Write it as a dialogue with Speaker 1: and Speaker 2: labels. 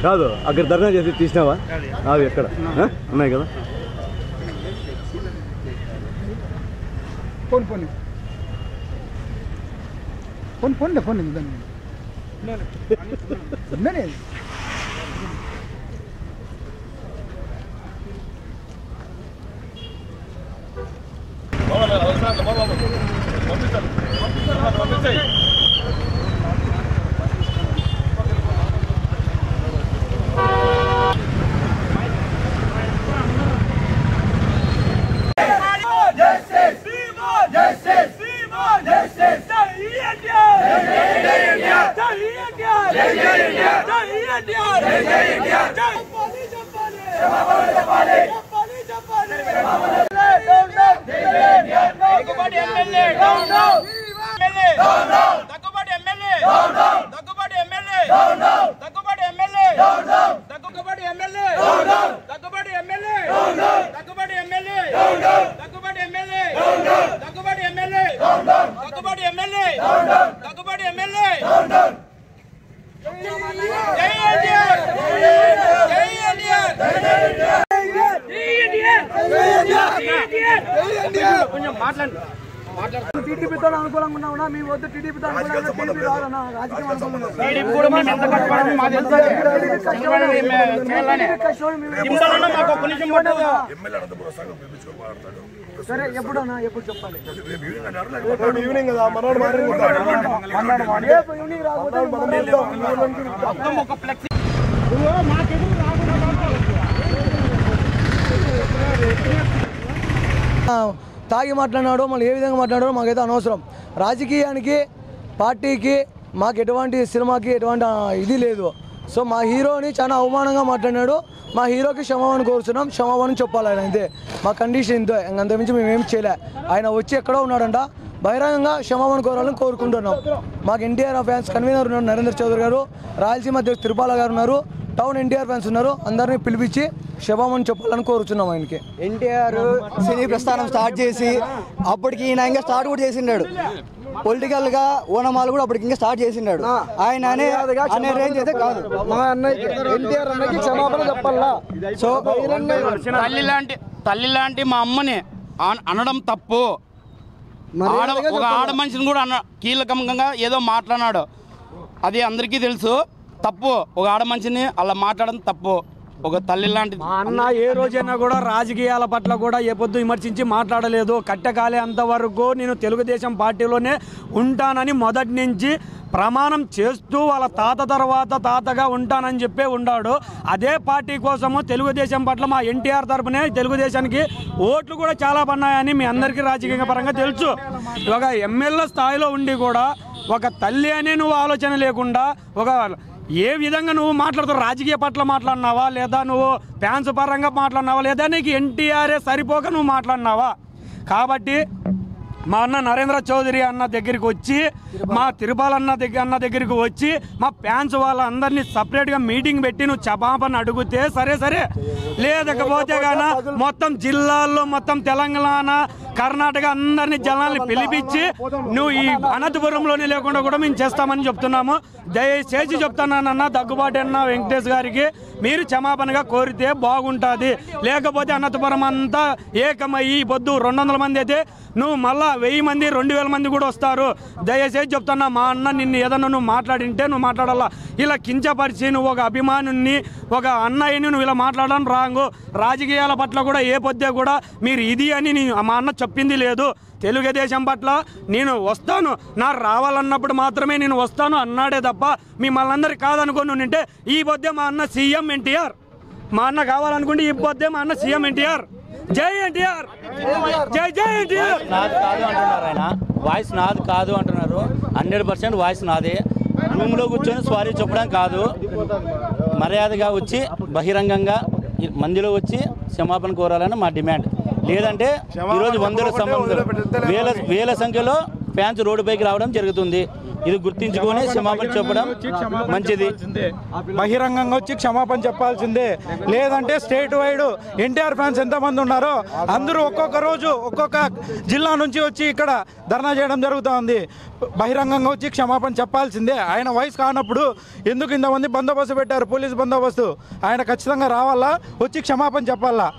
Speaker 1: కాదు అక్కడ ధర్నా చేసి తీసినావా? అవి ఎక్కడ ఉన్నాయి కదా?
Speaker 2: Phone phone phone phone phone ఉందని టీడీపీతో అనుకూలంగా ఉన్నావునా? మీ వద్ద టీడీపీతో రాదన్నా రాజకీయం సరే ఎప్పుడన్నా ఎప్పుడు చెప్పాలి? ఈవినింగ్ కదా ఈవినింగ్ రాకపోతే తాగి మాట్లాడినాడో మళ్ళీ ఏ విధంగా మాట్లాడాడో మాకైతే అనవసరం. రాజకీయానికి పార్టీకి మాకు ఎటువంటి సినిమాకి ఎటువంటి ఇది లేదు. సో మా హీరోని చాలా అవమానంగా మాట్లాడినాడు. మా హీరోకి క్షమాపణ కోరుతున్నాం, క్షమాపణ చెప్పాలి ఆయన. అంతే మా కండిషన్ ఇంతే, అంతమించి మేమేం చేయలే. ఆయన వచ్చి ఎక్కడో ఉన్నాడంట, బహిరంగంగా క్షమాపణ కోరాలని కోరుకుంటున్నాం. మాకు ఎన్టీఆర్ ఫ్యాన్స్ కన్వీనర్ ఉన్నారు నరేంద్ర చౌదరి గారు, రాయలసీమ అధ్యక్షుడు తిరుపాల గారు ఉన్నారు, టౌన్ ఎన్టీఆర్ ఫ్యాన్స్ ఉన్నారు. అందరినీ పిలిపించి క్షమాపణ చెప్పాలని కోరుచున్నాం. ఆయనకి ఎన్టీఆర్ సినీ ప్రస్థానం స్టార్ట్ చేసి అప్పటికి ఈయన ఇంకా స్టార్ట్ కూడా చేసిండాడు. పొలిటికల్ గా ఓనమాలు కూడా అప్పటికి ఇంకా స్టార్ట్ చేసిండాడు. ఆయన అనే రేంజ్ అయితే కాదు. మా అన్నయ్యకి ఎన్టీఆర్ అన్నకి క్షమాపణ చెప్పాలా? సో
Speaker 3: తల్లి లాంటి మా అమ్మని అనడం తప్పు. ఒక ఆడ మనిషిని కూడా కీలకంగా ఏదో మాట్లాడినాడు, అది అందరికీ తెలుసు. తప్పు, ఒక ఆడ మనిషిని అలా మాట్లాడడం తప్పు. ఒక తల్లి లాంటి
Speaker 4: అన్న ఏ రోజైనా కూడా రాజకీయాల పట్ల కూడా ఏ పొద్దు విమర్శించి మాట్లాడలేదు. కట్టెకాలే అంతవరకు నేను తెలుగుదేశం పార్టీలోనే ఉంటానని మొదటి నుంచి ప్రమాణం చేస్తూ వాళ్ళ తాతగా ఉంటానని చెప్పే ఉన్నాడు. అదే పార్టీ కోసము తెలుగుదేశం పట్ల మా ఎన్టీఆర్ తరపునే తెలుగుదేశానికి ఓట్లు కూడా చాలా పన్నాయని మీ అందరికీ రాజకీయ పరంగా తెలుసు. ఒక ఎమ్మెల్యే స్థాయిలో ఉండి కూడా ఒక తల్లి అనే నువ్వు ఆలోచన లేకుండా ఒక ఏ విధంగా నువ్వు మాట్లాడుతావు? రాజకీయ పట్ల మాట్లాడినావా, లేదా నువ్వు ఫ్యాన్స్ పరంగా మాట్లాడినావా, లేదా నీకు ఎన్టీఆర్ఏ సరిపోక నువ్వు మాట్లాడినావా? కాబట్టి మా అన్న నరేంద్ర చౌదరి అన్న దగ్గరికి వచ్చి, మా తిరుపాల అన్న దగ్గరికి వచ్చి, మా ఫ్యాన్స్ వాళ్ళందరినీ సపరేట్గా మీటింగ్ పెట్టి నువ్వు క్షమాపణ అడిగితే సరే, లేకపోతే కానీ మొత్తం జిల్లాల్లో మొత్తం తెలంగాణ కర్ణాటక అందరినీ జనాల్ని పిలిపించి నువ్వు ఈ అనంతపురంలోనే లేకుండా కూడా మేము చేస్తామని చెప్తున్నాము. దయచేసి చెప్తున్నానన్న దగ్గుబాటి అన్న వెంకటేష్ గారికి మీరు క్షమాపణగా కోరితే బాగుంటుంది. లేకపోతే అనంతపురం అంతా ఏకమయ్యి పొద్దు 200 మంది అయితే నువ్వు మళ్ళా 1000 మంది 2000 మంది కూడా వస్తారు. దయచేసి చెప్తున్నా, మా అన్న నిన్ను ఏదన్నా నువ్వు మాట్లాడింటే నువ్వు మాట్లాడాలా. ఇలా కించపరిచి నువ్వు ఒక అభిమానుని ఒక అన్నయ్యని నువ్వు ఇలా మాట్లాడడం రాంగు. రాజకీయాల పట్ల కూడా ఏ పొద్దే కూడా మీరు ఇది అని మా అన్న చెప్పింది లేదు. తెలుగుదేశం పట్ల నేను వస్తాను, నాకు రావాలన్నప్పుడు మాత్రమే నేను వస్తాను అన్నాడే తప్ప మిమ్మల్ని అందరు కాదనుకొని ఉంటే ఈ పొద్దే మా అన్న సీఎం ఎన్టీఆర్. మా అన్న కావాలనుకుంటే ఈ పొద్దే మా అన్న సీఎం ఎన్టీఆర్. జై ఎన్టీఆర్, జై జై ఎన్టీఆర్.
Speaker 5: నాది కాదు అంటున్నారు, ఆయన వాయిస్ నాది కాదు అంటున్నారు. 100% వాయిస్ నాదే. రూమ్లో కూర్చొని సారీ చెప్పడం కాదు, మర్యాదగా వచ్చి బహిరంగంగా మందిలో వచ్చి క్షమాపణ కోరాలని మా డిమాండ్. లేదంటే ఈరోజు వేల సంఖ్యలో ఫ్యాన్స్ రోడ్డుపైకి రావడం జరుగుతుంది. ఇది గుర్తించుకొని క్షమాపణ చెప్పడం మంచిది.
Speaker 6: బహిరంగంగా వచ్చి క్షమాపణ చెప్పాల్సిందే. లేదంటే స్టేట్ వైడ్ ఎన్టీఆర్ ఫ్యాన్స్ ఎంతమంది ఉన్నారో అందరూ ఒక్కొక్క రోజు ఒక్కొక్క జిల్లా నుంచి వచ్చి ఇక్కడ ధర్నా చేయడం జరుగుతుంది. బహిరంగంగా వచ్చి క్షమాపణ చెప్పాల్సిందే. ఆయన వయసు కానప్పుడు ఎందుకు ఇంతమంది బందోబస్తు పెట్టారు, పోలీసు బందోబస్తు. ఆయన ఖచ్చితంగా రావాలా, వచ్చి క్షమాపణ చెప్పాలా.